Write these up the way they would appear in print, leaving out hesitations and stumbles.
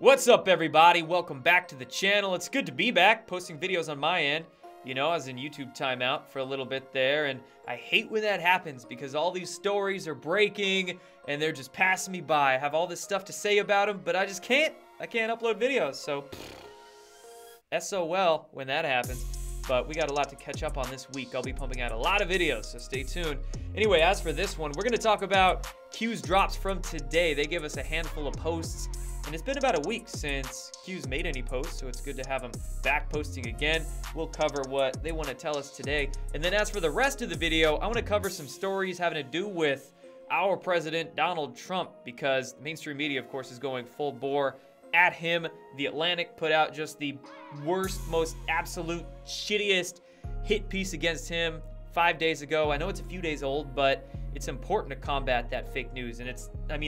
What's up, everybody? Welcome back to the channel. It's good to be back, posting videos on my end. You know, I was in YouTube timeout for a little bit there, and I hate when that happens because all these stories are breaking, and they're just passing me by. I have all this stuff to say about them, but I just can't. I can't upload videos, so SOL when that happens. But we got a lot to catch up on this week. I'll be pumping out a lot of videos, so stay tuned. Anyway, as for this one, we're going to talk about Q's drops from today. They give us a handful of posts, and it's been about a week since Q's made any posts, so it's good to have them back posting again. We'll cover what they want to tell us today. And then as for the rest of the video, I want to cover some stories having to do with our president, Donald Trump, because the mainstream media, of course, is going full bore at him. The Atlantic put out just the worst, most absolute shittiest hit piece against him 5 days ago. I know it's a few days old, but it's important to combat that fake news. And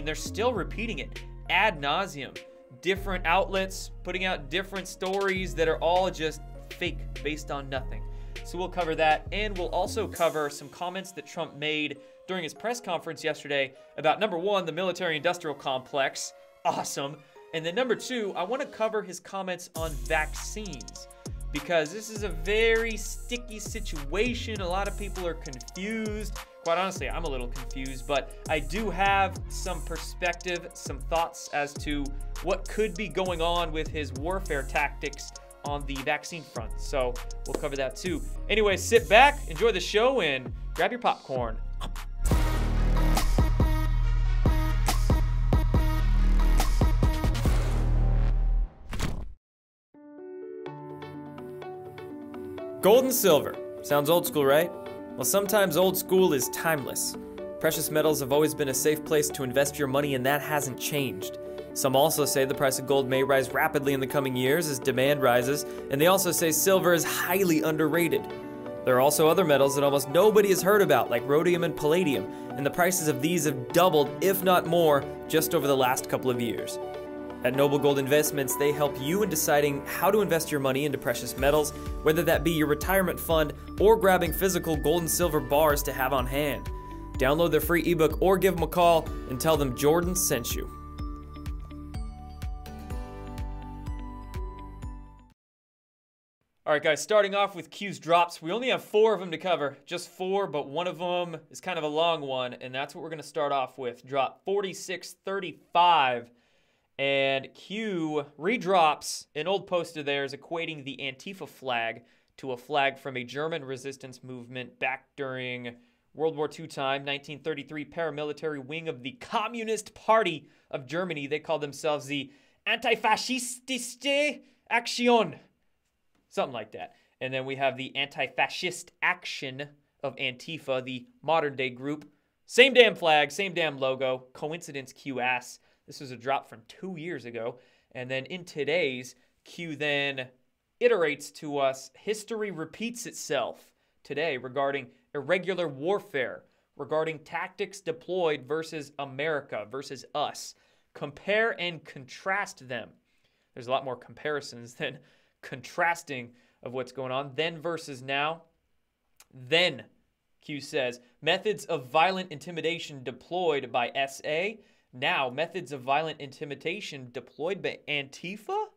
they're still repeating it ad nauseum. Different outlets putting out different stories that are all just fake, based on nothing. So we'll cover that, and we'll also cover some comments that Trump made during his press conference yesterday about, number one, the military-industrial complex. Awesome. And then number two, I want to cover his comments on vaccines, because this is a very sticky situation. A lot of people are confused. Quite honestly, I'm a little confused, but I do have some perspective, some thoughts as to what could be going on with his warfare tactics on the vaccine front. So we'll cover that too. Anyway, sit back, enjoy the show, and grab your popcorn. Gold and silver. Sounds old school, right? Well, sometimes old school is timeless. Precious metals have always been a safe place to invest your money, and that hasn't changed. Some also say the price of gold may rise rapidly in the coming years as demand rises, and they also say silver is highly underrated. There are also other metals that almost nobody has heard about, like rhodium and palladium, and the prices of these have doubled, if not more, just over the last couple of years. At Noble Gold Investments, they help you in deciding how to invest your money into precious metals, whether that be your retirement fund or grabbing physical gold and silver bars to have on hand. Download their free ebook or give them a call and tell them Jordan sent you. All right, guys, starting off with Q's drops. We only have 4 of them to cover, just 4, but one of them is kind of a long one, and that's what we're going to start off with. Drop 4635. And Q redrops an old post of theirs equating the Antifa flag to a flag from a German resistance movement back during World War II time, 1933, paramilitary wing of the Communist Party of Germany. They called themselves the Antifaschistische Aktion, something like that. And then we have the Anti-Fascist Action of Antifa, the modern-day group. Same damn flag, same damn logo. Coincidence, Q asks. This was a drop from 2 years ago. And then in today's, Q then iterates to us, history repeats itself today regarding irregular warfare, regarding tactics deployed versus America, versus us. Compare and contrast them. There's a lot more comparisons than contrasting of what's going on. Then versus now. Then, Q says, methods of violent intimidation deployed by SA. Now, methods of violent intimidation deployed by Antifa?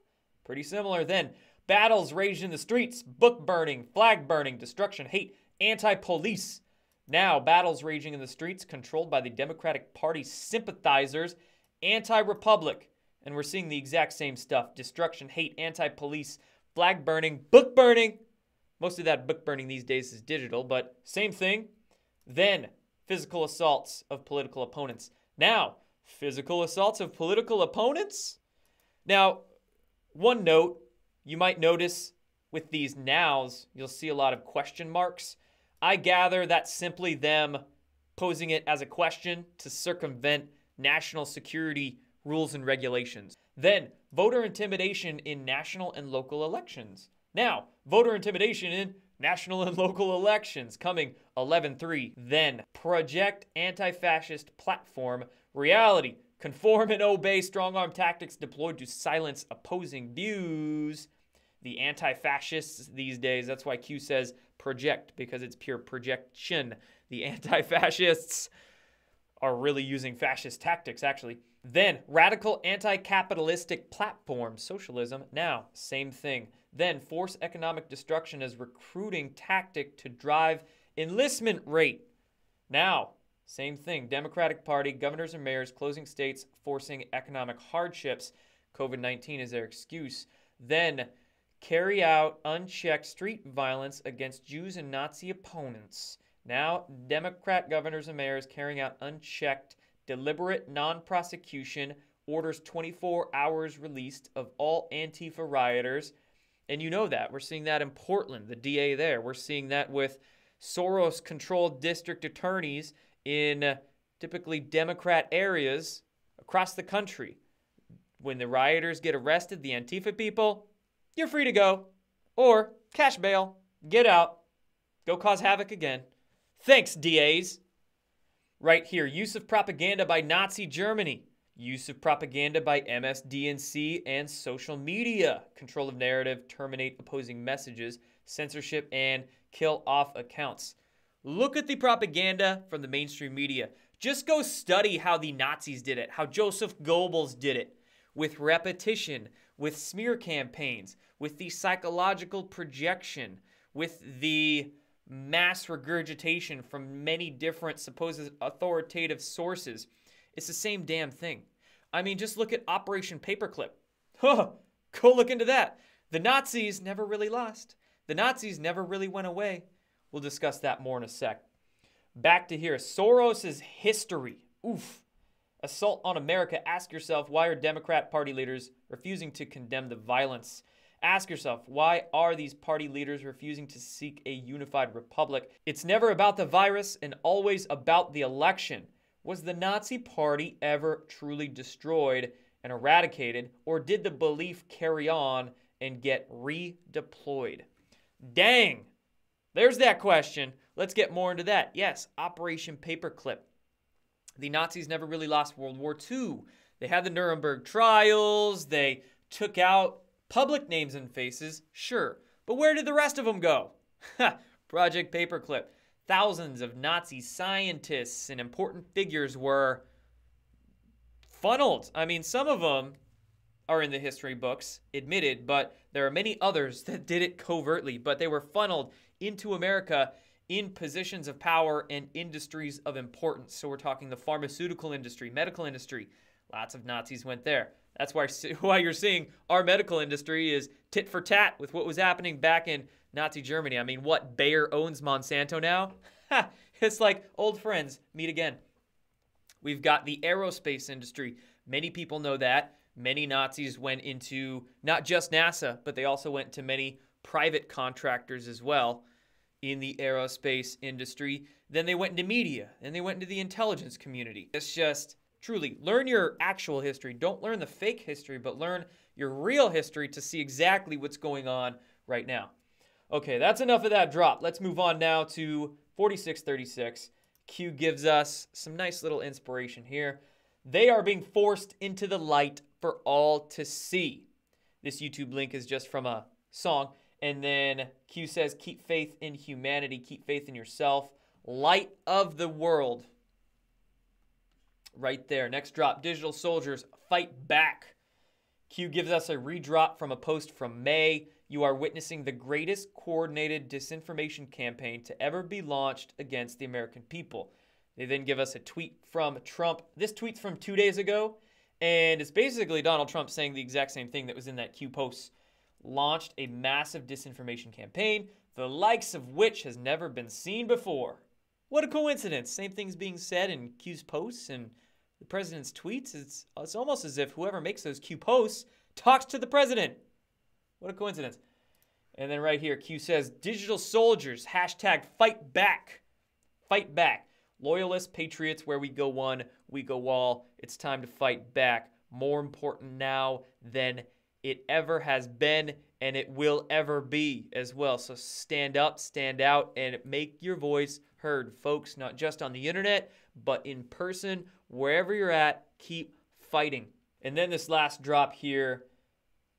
Pretty similar. Then, battles raged in the streets, book burning, flag burning, destruction, hate, anti-police. Now, battles raging in the streets controlled by the Democratic Party sympathizers, anti-republic. And we're seeing the exact same stuff. Destruction, hate, anti-police, flag burning, book burning. Most of that book burning these days is digital, but same thing. Then, physical assaults of political opponents. Now, physical assaults of political opponents? Now, one note, you might notice with these nows, you'll see a lot of question marks. I gather that's simply them posing it as a question to circumvent national security rules and regulations. Then, voter intimidation in national and local elections. Now, voter intimidation in national and local elections coming 11/3. Then, project anti-fascist platform. Reality, conform and obey strong-arm tactics deployed to silence opposing views. The anti-fascists these days, that's why Q says project, because it's pure projection. The anti-fascists are really using fascist tactics, actually. Then, radical anti-capitalistic platform, socialism. Now, same thing. Then, force economic destruction as recruiting tactic to drive enlistment rate. Now, same thing. Democratic Party, governors and mayors closing states, forcing economic hardships. COVID-19 is their excuse. Then, carry out unchecked street violence against Jews and Nazi opponents. Now, Democrat governors and mayors carrying out unchecked, deliberate non-prosecution, orders 24 hours released of all Antifa rioters. And you know that. We're seeing that in Portland, the DA there. We're seeing that with Soros-controlled district attorneys in typically Democrat areas across the country. When the rioters get arrested, the Antifa people, you're free to go. Or cash bail, get out, go cause havoc again. Thanks, DAs. Right here, use of propaganda by Nazi Germany. Use of propaganda by MSDNC and social media. Control of narrative, terminate opposing messages, censorship, and kill off accounts. Look at the propaganda from the mainstream media. Just go study how the Nazis did it, how Joseph Goebbels did it, with repetition, with smear campaigns, with the psychological projection, with the mass regurgitation from many different supposed authoritative sources. It's the same damn thing. I mean, just look at Operation Paperclip. Huh, go look into that. The Nazis never really lost. The Nazis never really went away. We'll discuss that more in a sec. Back to here. Soros' history. Oof. Assault on America. Ask yourself, why are Democrat Party leaders refusing to condemn the violence? Ask yourself, why are these party leaders refusing to seek a unified republic? It's never about the virus and always about the election. Was the Nazi Party ever truly destroyed and eradicated, or did the belief carry on and get redeployed? Dang! There's that question. Let's get more into that. Yes, Operation Paperclip. The Nazis never really lost World War II. They had the Nuremberg trials. They took out public names and faces, sure. But where did the rest of them go? Project Paperclip. Thousands of Nazi scientists and important figures were funneled. I mean, some of them are in the history books, admitted, but there are many others that did it covertly. But they were funneled into America in positions of power and industries of importance. So we're talking the pharmaceutical industry, medical industry. Lots of Nazis went there. That's why you're seeing our medical industry is tit for tat with what was happening back in Nazi Germany. I mean, what, Bayer owns Monsanto now? It's like old friends meet again. We've got the aerospace industry. Many people know that. Many Nazis went into not just NASA, but they also went to many private contractors as well in the aerospace industry. Then they went into media, and they went into the intelligence community. It's just, truly, learn your actual history. Don't learn the fake history, but learn your real history to see exactly what's going on right now. Okay, that's enough of that drop. Let's move on now to 4636. Q gives us some nice little inspiration here. They are being forced into the light for all to see. This YouTube link is just from a song. And then Q says, keep faith in humanity, keep faith in yourself. Light of the world. Right there. Next drop, digital soldiers fight back. Q gives us a redrop from a post from May. You are witnessing the greatest coordinated disinformation campaign to ever be launched against the American people. They then give us a tweet from Trump. This tweet's from 2 days ago, and it's basically Donald Trump saying the exact same thing that was in that Q post. Launched a massive disinformation campaign, the likes of which has never been seen before. What a coincidence. Same things being said in Q's posts and the president's tweets. It's almost as if whoever makes those Q posts talks to the president. What a coincidence. And then right here, Q says, digital soldiers, hashtag fight back. Fight back. Loyalists, patriots, where we go one, we go all. It's time to fight back. More important now than it ever has been, and it will ever be as well. So stand up, stand out, and make your voice heard, folks, not just on the internet, but in person, wherever you're at, keep fighting. And then this last drop here,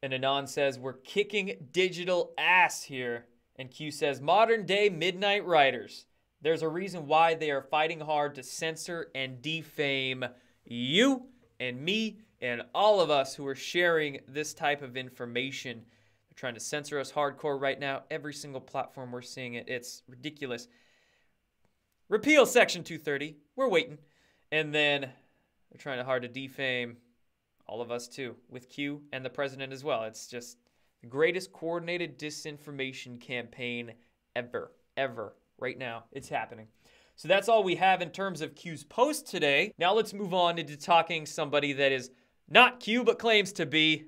and Anon says, we're kicking digital ass here. And Q says, modern day midnight riders. There's a reason why they are fighting hard to censor and defame you and me and all of us who are sharing this type of information. They're trying to censor us hardcore right now. Every single platform we're seeing it. It's ridiculous. Repeal Section 230. We're waiting. And then they're trying hard to defame all of us too, with Q and the president as well. It's just the greatest coordinated disinformation campaign ever. Right now, it's happening. So that's all we have in terms of Q's post today. Now let's move on into talking somebody that is not Q, but claims to be.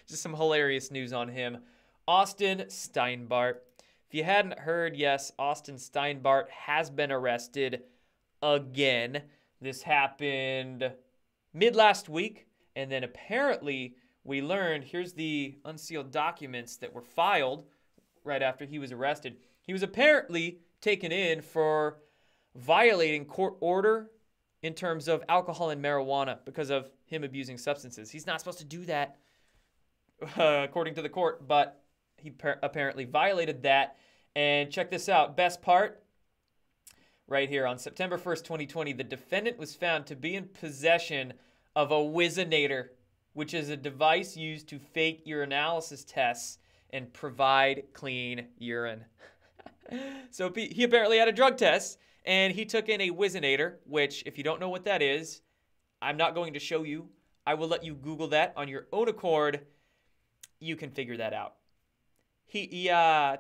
Just some hilarious news on him. Austin Steinbart. If you hadn't heard, yes, Austin Steinbart has been arrested again. This happened mid-last week, and then apparently we learned, here's the unsealed documents that were filed right after he was arrested. He was apparently taken in for violating court order in terms of alcohol and marijuana because of him abusing substances. He's not supposed to do that, according to the court, but he apparently violated that. And check this out. Best part, right here. On September 1st, 2020, the defendant was found to be in possession of a Whizzinator, which is a device used to fake urinalysis tests and provide clean urine. So he apparently had a drug test, and he took in a Whizzinator, which, if you don't know what that is, I'm not going to show you. I will let you Google that on your own accord. You can figure that out. He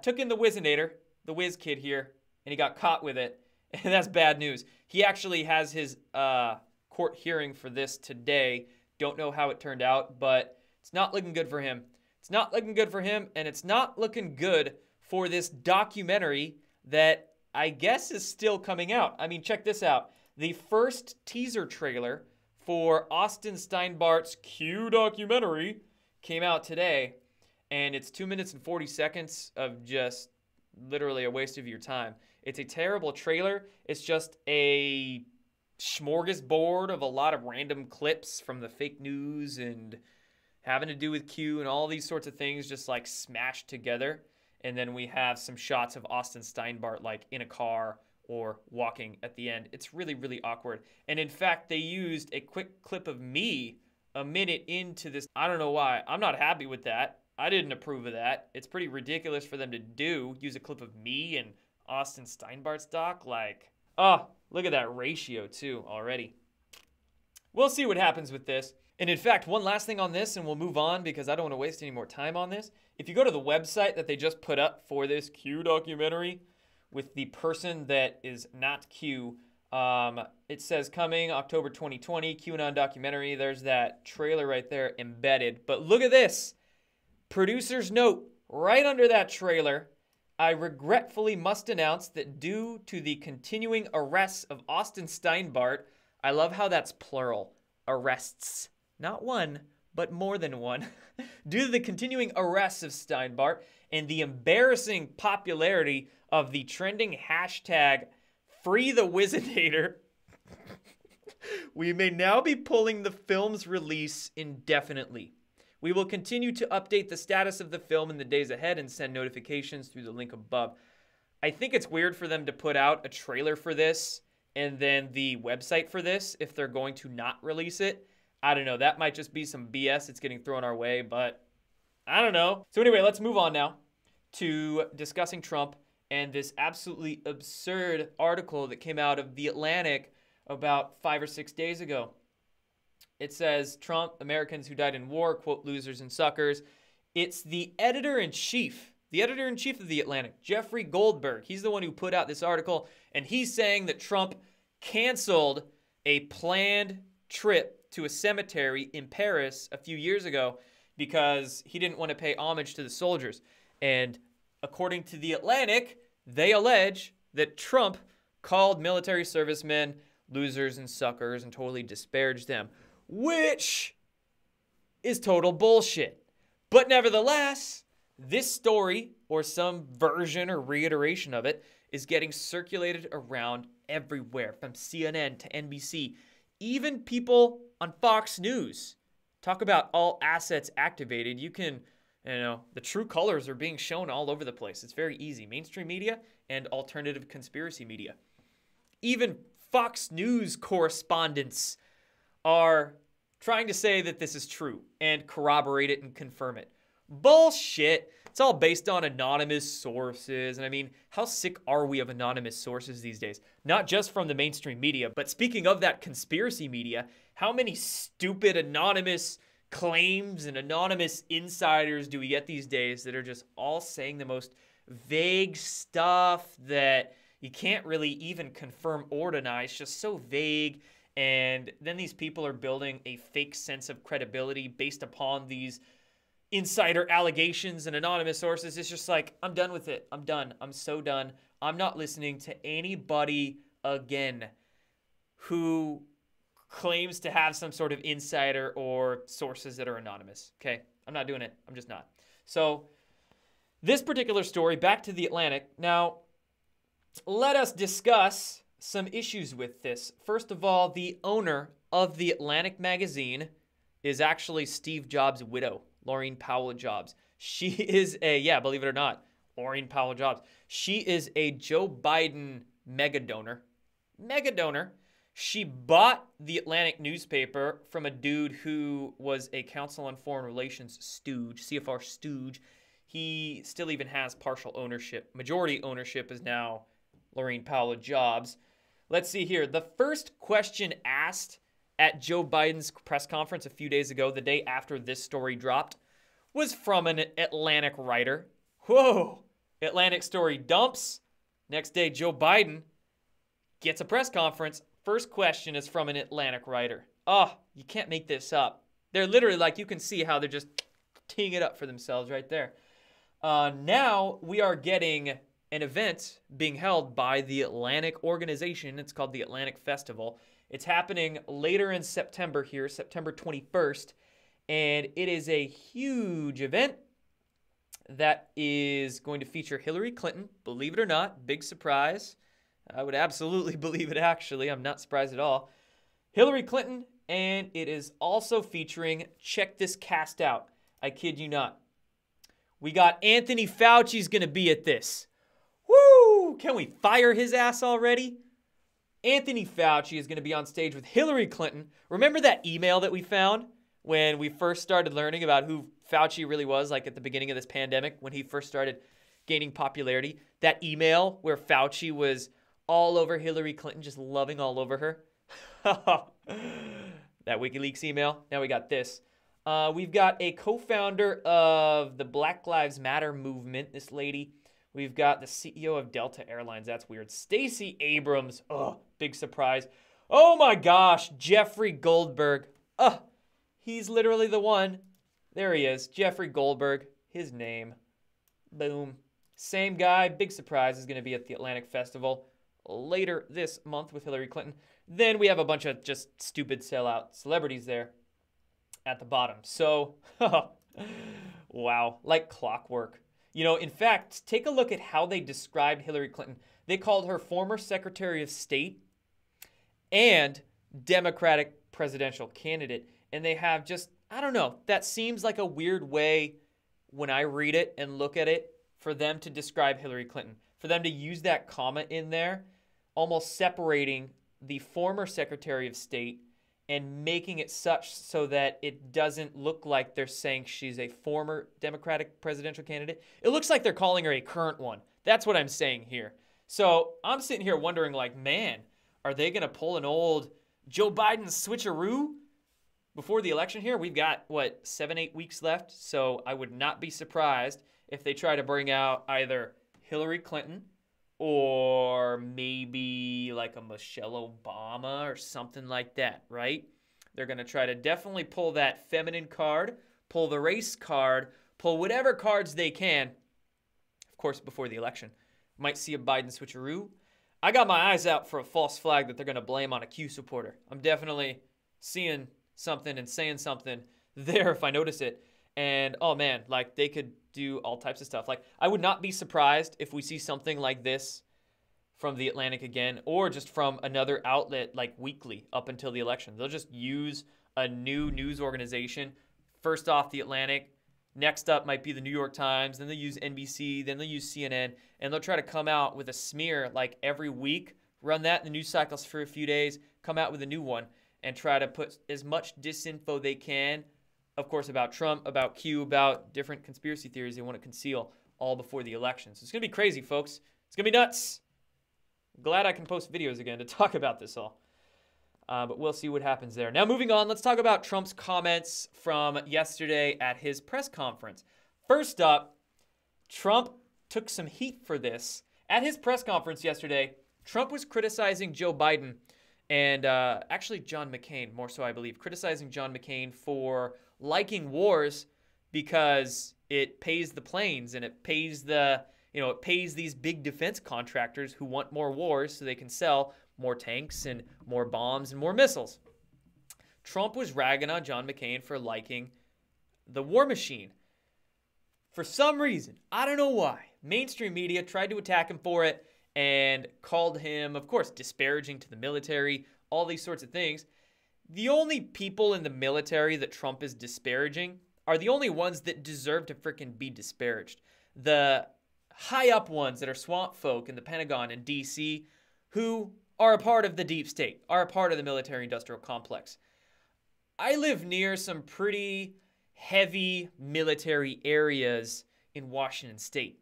took in the Whizzinator, the Whiz Kid here, and he got caught with it. And that's bad news. He actually has his court hearing for this today. Don't know how it turned out, but it's not looking good for him. It's not looking good for him, and it's not looking good for this documentary that I guess is still coming out. I mean, check this out. The first teaser trailer for Austin Steinbart's Q documentary came out today, and it's 2 minutes and 40 seconds of just literally a waste of your time. It's a terrible trailer. It's just a smorgasbord of a lot of random clips from the fake news and having to do with Q and all these sorts of things just like smashed together. And then we have some shots of Austin Steinbart like in a car or walking at the end. It's really, really awkward. And in fact, they used a quick clip of me a minute into this. I don't know why. I'm not happy with that. I didn't approve of that. It's pretty ridiculous for them to use a clip of me and Austin Steinbart's doc. Like, oh, look at that ratio too already. We'll see what happens with this. And in fact, one last thing on this, and we'll move on because I don't want to waste any more time on this. If you go to the website that they just put up for this Q documentary with the person that is not Q, it says coming October 2020, QAnon documentary. There's that trailer right there embedded. But look at this. Producer's note right under that trailer. I regretfully must announce that due to the continuing arrests of Austin Steinbart, I love how that's plural, arrests. Not one, but more than one. Due to the continuing arrests of Steinbart and the embarrassing popularity of the trending hashtag #FreeTheWhizinator, we may now be pulling the film's release indefinitely. We will continue to update the status of the film in the days ahead and send notifications through the link above. I think it's weird for them to put out a trailer for this and then the website for this if they're going to not release it. I don't know. That might just be some BS that's getting thrown our way, but I don't know. So anyway, let's move on now to discussing Trump and this absolutely absurd article that came out of The Atlantic about 5 or 6 days ago. It says, Trump, Americans who died in war, quote, losers and suckers. It's the editor-in-chief of The Atlantic, Jeffrey Goldberg. He's the one who put out this article, and he's saying that Trump canceled a planned trip to a cemetery in Paris a few years ago because he didn't want to pay homage to the soldiers. And according to The Atlantic, they allege that Trump called military servicemen losers and suckers and totally disparaged them, which is total bullshit. But nevertheless, this story, or some version or reiteration of it, is getting circulated around everywhere, from CNN to NBC. Even people on Fox News talk about all assets activated. You can, the true colors are being shown all over the place. It's very easy. Mainstream media and alternative conspiracy media. Even Fox News correspondents are trying to say that this is true and corroborate it and confirm it. Bullshit. It's all based on anonymous sources. And I mean, how sick are we of anonymous sources these days? Not just from the mainstream media, but speaking of that conspiracy media, how many stupid anonymous claims and anonymous insiders do we get these days that are just all saying the most vague stuff that you can't really even confirm or deny? It's just so vague. And then these people are building a fake sense of credibility based upon these insider allegations and anonymous sources. It's just like, I'm done with it. I'm done. I'm so done. I'm not listening to anybody again who claims to have some sort of insider or sources that are anonymous. Okay? I'm not doing it. I'm just not. So this particular story, back to the Atlantic. Now, let us discuss some issues with this. First of all, the owner of the Atlantic magazine is actually Steve Jobs' widow, Laurene Powell Jobs. She is believe it or not, Laurene Powell Jobs. She is a Joe Biden mega donor. Mega donor. She bought the Atlantic newspaper from a dude who was a Council on Foreign Relations stooge, CFR stooge. He still even has partial ownership. Majority ownership is now Laurene Powell Jobs. Let's see here. The first question asked at Joe Biden's press conference a few days ago, the day after this story dropped, was from an Atlantic writer. Whoa! Atlantic story dumps. Next day, Joe Biden gets a press conference. First question is from an Atlantic writer. Oh, you can't make this up. They're literally like, you can see how they're just teeing it up for themselves right there. Now we are getting an event being held by the Atlantic organization. It's called the Atlantic Festival. It's happening later in September here, September 21st. And it is a huge event that is going to feature Hillary Clinton. Believe it or not, big surprise. I would absolutely believe it, actually. I'm not surprised at all. Hillary Clinton, and it is also featuring, check this cast out. I kid you not. We got Anthony Fauci's going to be at this. Woo! Can we fire his ass already? Anthony Fauci is going to be on stage with Hillary Clinton. Remember that email that we found when we first started learning about who Fauci really was, like at the beginning of this pandemic, when he first started gaining popularity? That email where Fauci was all over Hillary Clinton, just loving all over her. That WikiLeaks email. Now we got this. We've got a co-founder of the Black Lives Matter movement, this lady. We've got the CEO of Delta Airlines. That's weird. Stacey Abrams. Oh, big surprise. Oh my gosh, Jeffrey Goldberg. He's literally the one. There he is, Jeffrey Goldberg. His name. Boom. Same guy. Big surprise is going to be at the Atlantic Festival later this month with Hillary Clinton. Then we have a bunch of just stupid sellout celebrities there at the bottom. So, wow, like clockwork. You know, in fact, take a look at how they described Hillary Clinton. They called her former Secretary of State and Democratic presidential candidate. And they have just, I don't know, that seems like a weird way when I read it and look at it for them to describe Hillary Clinton. For them to use that comma in there, almost separating the former Secretary of State and making it such so that it doesn't look like they're saying she's a former Democratic presidential candidate. It looks like they're calling her a current one. That's what I'm saying here. So I'm sitting here wondering, like, man, are they going to pull an old Joe Biden switcheroo before the election here? We've got, 7-8 weeks left. So I would not be surprised if they try to bring out either Hillary Clinton or maybe like a Michelle Obama or something like that, right? They're going to try to definitely pull that feminine card, pull the race card, pull whatever cards they can, of course, before the election. Might see a Biden switcheroo. I got my eyes out for a false flag that they're going to blame on a Q supporter. I'm definitely seeing something and saying something there if I notice it. And, oh man, like they could do all types of stuff. Like, I would not be surprised if we see something like this from the Atlantic again, or just from another outlet like weekly up until the election. They'll just use a new news organization. First off, the Atlantic. Next up might be the New York Times. Then they'll use NBC. Then they'll use CNN. And they'll try to come out with a smear like every week. Run that in the news cycles for a few days. Come out with a new one. and try to put as much disinfo they can, of course, about Trump, about Q, about different conspiracy theories they want to conceal all before the elections. It's going to be crazy, folks. It's going to be nuts. I'm glad I can post videos again to talk about this all. But we'll see what happens there. Now, moving on, let's talk about Trump's comments from yesterday at his press conference. First up, Trump took some heat for this. At his press conference yesterday, Trump was criticizing Joe Biden and actually John McCain, more so I believe, criticizing John McCain for liking wars because it pays the planes and it pays it pays these big defense contractors who want more wars so they can sell more tanks and more bombs and more missiles. Trump was ragging on John McCain for liking the war machine. For some reason, I don't know why, mainstream media tried to attack him for it and called him, of course, disparaging to the military, all these sorts of things. The only people in the military that Trump is disparaging are the only ones that deserve to freaking be disparaged. The high up ones that are swamp folk in the Pentagon and DC who are a part of the deep state, are a part of the military-industrial complex. I live near some pretty heavy military areas in Washington state.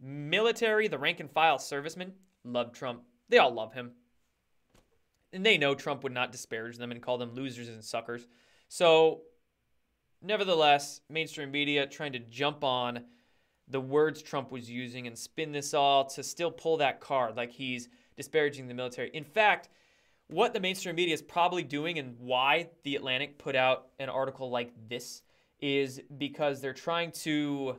Military, the rank and file servicemen, love Trump. They all love him. And they know Trump would not disparage them and call them losers and suckers. So, nevertheless, mainstream media trying to jump on the words Trump was using and spin this all to still pull that card like he's disparaging the military. In fact, what the mainstream media is probably doing and why The Atlantic put out an article like this is because they're trying to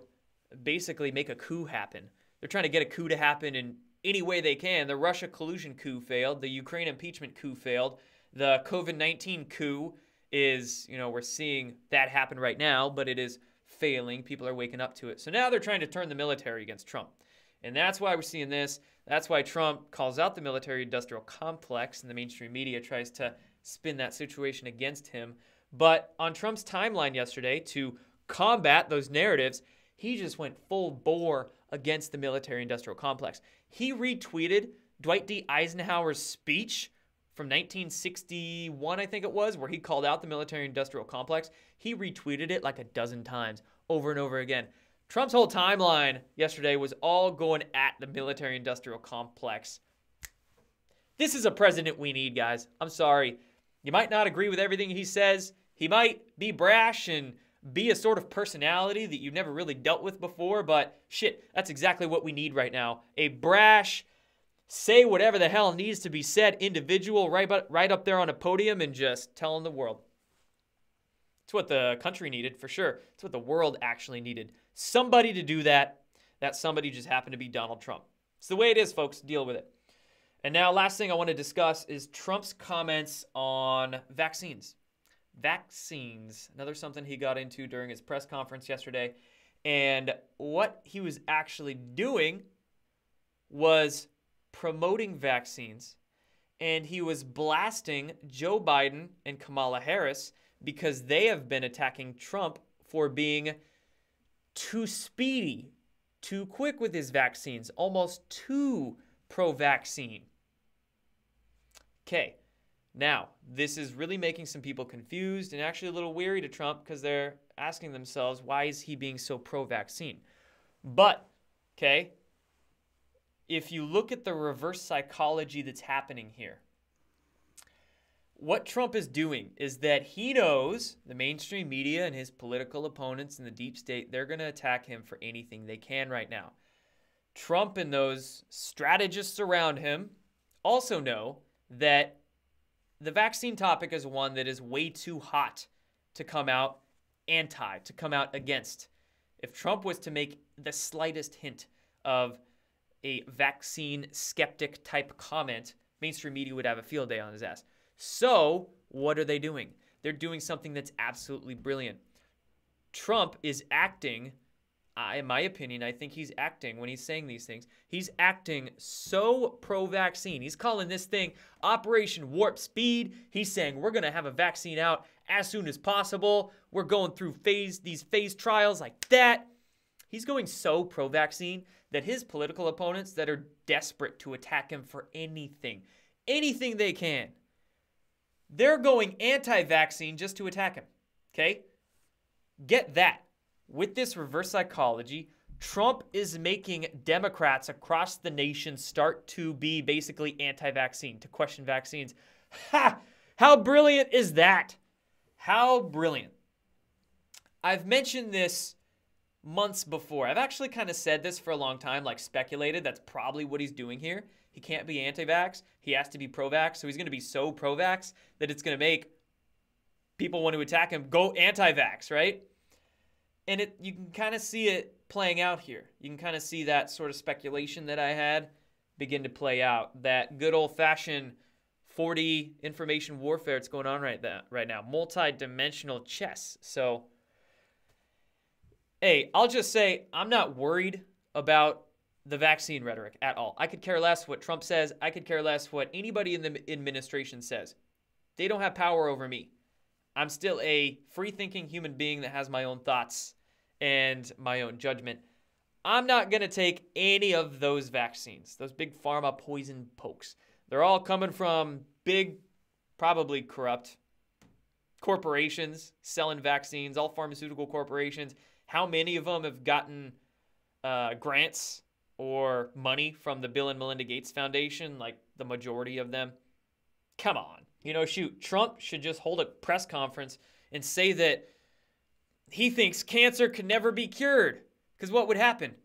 basically make a coup happen. They're trying to get a coup to happen in any way they can. The Russia collusion coup failed. The Ukraine impeachment coup failed. The COVID-19 coup is, we're seeing that happen right now, but it is failing. People are waking up to it. So now they're trying to turn the military against Trump. And that's why we're seeing this. That's why Trump calls out the military-industrial complex and the mainstream media tries to spin that situation against him. But on Trump's timeline yesterday, to combat those narratives, he just went full bore against the military-industrial complex. He retweeted Dwight D. Eisenhower's speech from 1961, I think it was, where he called out the military-industrial complex. He retweeted it like a dozen times over and over again. Trump's whole timeline yesterday was all going at the military-industrial complex. This is a president we need, guys. I'm sorry. You might not agree with everything he says. He might be brash and be a sort of personality that you've never really dealt with before, but shit, that's exactly what we need right now. A brash, say whatever the hell needs to be said individual right up there on a podium and just telling the world. It's what the country needed, for sure. It's what the world actually needed. Somebody to do that. That somebody just happened to be Donald Trump. It's the way it is, folks. Deal with it. And now, last thing I want to discuss is Trump's comments on vaccines. Vaccines. Another something he got into during his press conference yesterday. And what he was actually doing was promoting vaccines. And he was blasting Joe Biden and Kamala Harris because they have been attacking Trump for being too speedy, too quick with his vaccines, almost too pro-vaccine. Okay, now, this is really making some people confused and actually a little weary to Trump because they're asking themselves, why is he being so pro-vaccine? But, okay, if you look at the reverse psychology that's happening here, what Trump is doing is that he knows the mainstream media and his political opponents in the deep state, they're going to attack him for anything they can right now. Trump and those strategists around him also know that the vaccine topic is one that is way too hot to come out to come out against. If Trump was to make the slightest hint of a vaccine skeptic type comment, mainstream media would have a field day on his ass. So, what are they doing? They're doing something that's absolutely brilliant. Trump is acting, in my opinion, I think he's acting when he's saying these things. He's acting so pro-vaccine. He's calling this thing Operation Warp Speed. He's saying we're going to have a vaccine out as soon as possible. We're going through these phase trials like that. He's going so pro-vaccine that his political opponents that are desperate to attack him for anything they can, They're going anti-vaccine just to attack him. Okay? Get that. With this reverse psychology, Trump is making Democrats across the nation start to be basically anti-vaccine, to question vaccines. Ha! How brilliant is that? How brilliant. I've mentioned this months before. I've actually kind of said this for a long time, like speculated. That's probably what he's doing here. He can't be anti-vax. He has to be pro-vax. So he's going to be so pro-vax that it's going to make people want to attack him go anti-vax, right? And you can kind of see it playing out here. You can kind of see that sort of speculation that I had begin to play out. That good old-fashioned 4D information warfare that's going on right now. Multi-dimensional chess. So, hey, I'll just say I'm not worried about the vaccine rhetoric at all. I could care less what Trump says. I could care less what anybody in the administration says. They don't have power over me. I'm still a free-thinking human being that has my own thoughts and my own judgment. I'm not going to take any of those vaccines, those big pharma poison pokes. They're all coming from big, probably corrupt corporations selling vaccines, all pharmaceutical corporations. How many of them have gotten grants or money from the Bill and Melinda Gates Foundation? Like the majority of them. Come on. You know, shoot, Trump should just hold a press conference and say that he thinks cancer can never be cured. Because what would happen?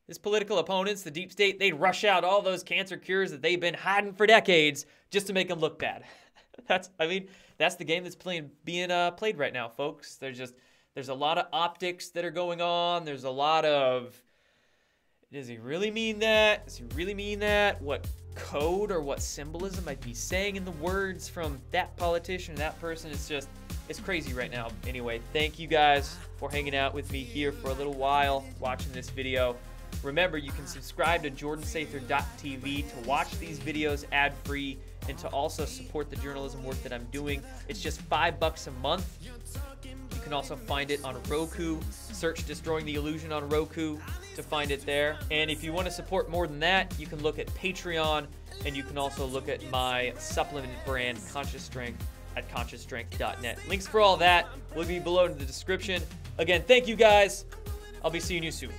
His political opponents, the deep state, they'd rush out all those cancer cures that they've been hiding for decades just to make him look bad. That's the game that's being played right now, folks. There's a lot of optics that are going on. There's a lot of, does he really mean that? Does he really mean that? What code or what symbolism might be saying in the words from that politician or that person? It's crazy right now. Anyway, thank you guys for hanging out with me here for a little while, watching this video. Remember, you can subscribe to jordansather.tv to watch these videos ad-free and to also support the journalism work that I'm doing. It's just $5 a month. You can also find it on Roku. Search Destroying the Illusion on Roku to find it there. And if you want to support more than that, you can look at Patreon, and you can also look at my supplement brand, Conscious Strength, at consciousstrength.net. Links for all that will be below in the description. Again, thank you guys. I'll be seeing you soon.